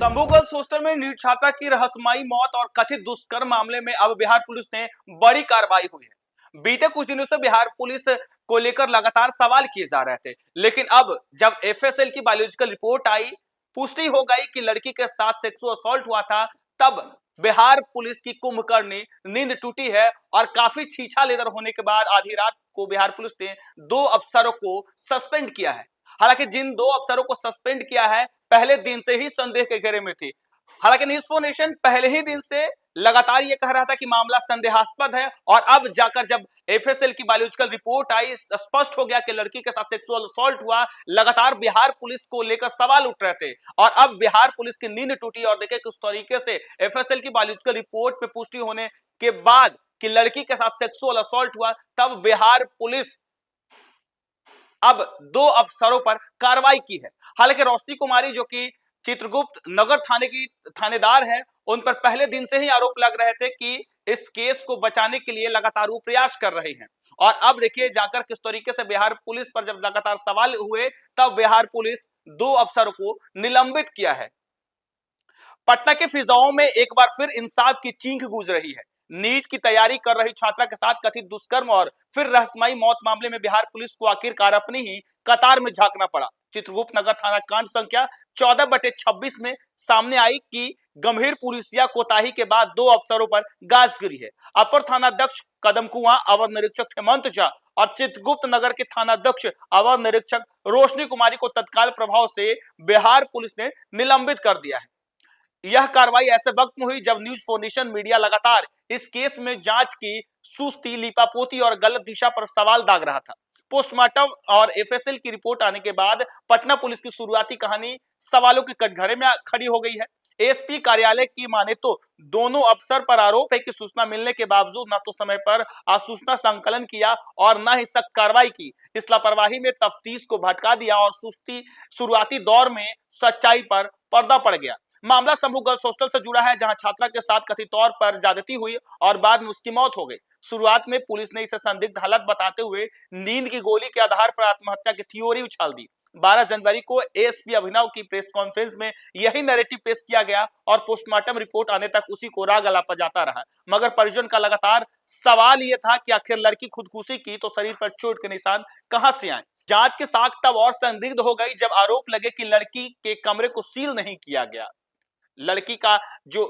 Shambhu girls hostel में NEET छात्रा की रहस्यमयी मौत और कथित दुष्कर्म मामले में अब बिहार पुलिस ने बड़ी कार्रवाई हुई है। बीते कुछ दिनों से बिहार पुलिस को लेकर लगातार सवाल किए जा रहे थे, लेकिन अब जब एफएसएल की बायोलॉजिकल रिपोर्ट आई, पुष्टि हो गई कि लड़की के साथ सेक्सुअल असॉल्ट हुआ था, तब बिहार पुलिस की कुंभकर्णी नींद टूटी है और काफी छीछा लेदर होने के बाद आधी रात को बिहार पुलिस ने 2 अफसरों को सस्पेंड किया है। हालांकि जिन 2 अफसरों को सस्पेंड किया है, पहले दिन से ही संदेह के घेरे में थी। हालांकि न्यूज़ फॉर नेशन पहले ही दिन से लगातार यह कह रहा था कि मामला संदेहास्पद है, और अब जाकर जब एफएसएल की बायोलॉजिकल रिपोर्ट आई, स्पष्ट हो गया कि लड़की के साथ सेक्सुअल असॉल्ट हुआ। लगातार बिहार पुलिस को लेकर सवाल उठ रहे थे और अब बिहार पुलिस की नींद टूटी और देखे किस तरीके से एफएसएल की बायोलॉजिकल रिपोर्ट पे पुष्टि होने के बाद कि लड़की के साथ सेक्सुअल असॉल्ट हुआ, तब बिहार पुलिस अब 2 अफसरों पर कार्रवाई की है। हालांकि रोशनी कुमारी जो कि चित्रगुप्त नगर थाने की थानेदार है, उन पर पहले दिन से ही आरोप लग रहे थे कि इस केस को बचाने के लिए लगातार वो प्रयास कर रहे हैं। और अब देखिए जाकर किस तरीके से बिहार पुलिस पर जब लगातार सवाल हुए, तब बिहार पुलिस 2 अफसरों को निलंबित किया है। पटना के फिजाओं में एक बार फिर इंसाफ की चीख गूंज रही है। नीट की तैयारी कर रही छात्रा के साथ कथित दुष्कर्म और फिर रहस्यमयी मौत मामले में बिहार पुलिस को आखिरकार अपनी ही कतार में झांकना पड़ा। चित्रगुप्त नगर थाना कांड संख्या 14/26 में सामने आई कि गंभीर पुलिसिया कोताही के बाद 2 अफसरों पर गाज गिरी है। अपर थानाध्यक्ष कदमकुआं, अवर निरीक्षक हेमंत झा और चित्रगुप्त नगर के थानाध्यक्ष अवर निरीक्षक रोशनी कुमारी को तत्काल प्रभाव से बिहार पुलिस ने निलंबित कर दिया है। यह कार्रवाई ऐसे वक्त में हुई जब न्यूज़ फॉर नेशन मीडिया लगातार इस केस में जांच की सुस्ती, लीपापोती और गलत दिशा पर सवाल दाग रहा था। पोस्टमार्टम और एफएसएल की रिपोर्ट आने के बाद पटना पुलिस की शुरुआती कहानी सवालों के कटघरे में खड़ी हो गई है। एसपी कार्यालय की माने तो दोनों अफसर पर आरोप है कि सूचना मिलने के बावजूद न तो समय पर सूचना संकलन किया और न ही सख्त कार्रवाई की। इस लापरवाही में तफ्तीश को भटका दिया और सुस्ती शुरुआती दौर में सच्चाई पर पर्दा पड़ गया। मामला शंभू गर्ल्स हॉस्टल से जुड़ा है, जहां छात्रा के साथ कथित तौर पर ज्यादती हुई और बाद में उसकी मौत हो गई। शुरुआत में पुलिस ने इसे संदिग्ध हालत बताते हुए नींद की गोली के आधार पर आत्महत्या की थ्योरी उछाल दी। 12 जनवरी को एएसपी अभिनव की प्रेस कॉन्फ्रेंस में यही नैरेटिव पेश किया गया और पोस्टमार्टम रिपोर्ट आने तक उसी को राग अलापा जाता रहा। मगर परिजन का लगातार सवाल यह था कि आखिर लड़की खुदकुशी की तो शरीर पर चोट के निशान कहां से आए। जांच की साख तब और संदिग्ध हो गई जब आरोप लगे कि लड़की के कमरे को सील नहीं किया गया। लड़की का जो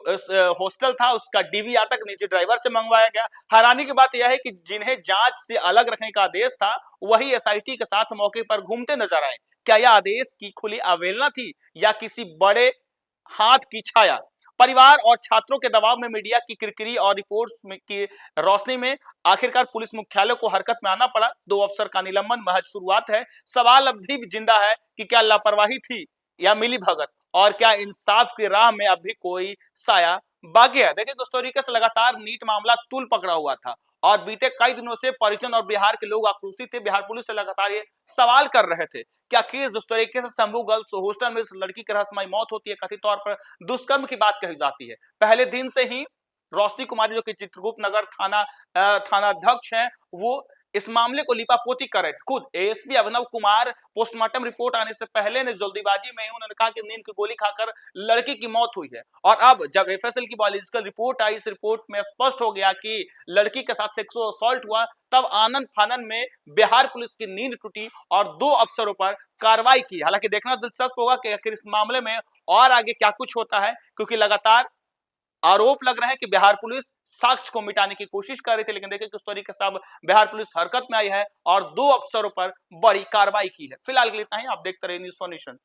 हॉस्टल था उसका डीवी आज तक निजी ड्राइवर से मंगवाया गया। हैरानी की बात यह है कि जिन्हें जांच से अलग रखने का आदेश था, वही एसआईटी के साथ मौके पर घूमते नजर आए। क्या यह आदेश की खुली अवहेलना थी या किसी बड़े हाथ की छाया? परिवार और छात्रों के दबाव में मीडिया की किरकिरी और रिपोर्ट्स में की रोशनी में आखिरकार पुलिस मुख्यालय को हरकत में आना पड़ा। 2 अफसर का निलंबन महज शुरुआत है। सवाल अब भी जिंदा है कि क्या लापरवाही थी या मिली भगत, और क्या इंसाफ की राह में अब भी कोई साया बाकी है। देखिए किस तरीके से लगातार नीट मामला तूल पकड़ा हुआ था और बीते कई दिनों से परिजन और बिहार के लोग आक्रोशित थे। बिहार पुलिस से लगातार ये सवाल कर रहे थे कि आखिर जिस तरीके से शंभू गर्ल्स हॉस्टल में इस लड़की की रहस्यमयी मौत होती है, कथित तौर पर दुष्कर्म की बात कही जाती है। पहले दिन से ही रोशनी कुमारी जो कि चित्रगुप्त नगर थानाध्यक्ष हैं, वो इस मामले को लिपापोती कर रहे थे। खुद ASP Abhinav Kumar postmortem report आने से पहले ने जल्दीबाजी में उन्होंने कहा कि नींद की गोली खाकर लड़की की मौत हुई है। और अब जब एफएसएल की बायोलॉजिकल रिपोर्ट आई, इस रिपोर्ट में स्पष्ट हो गया कि लड़की के साथ सेक्सुअल असॉल्ट हुआ, तब आनंद फानन में बिहार पुलिस की नींद टूटी और 2 अफसरों पर कार्रवाई की। हालांकि देखना दिलचस्प होगा कि आखिर इस मामले में और आगे क्या कुछ होता है, क्योंकि लगातार आरोप लग रहे हैं कि बिहार पुलिस साक्ष्य को मिटाने की कोशिश कर रही थी। लेकिन देखिए किस तरीके से अब बिहार पुलिस हरकत में आई है और 2 अफसरों पर बड़ी कार्रवाई की है। फिलहाल के लिए इतना ही। आप देखते रहिए न्यूज़ फॉर नेशन।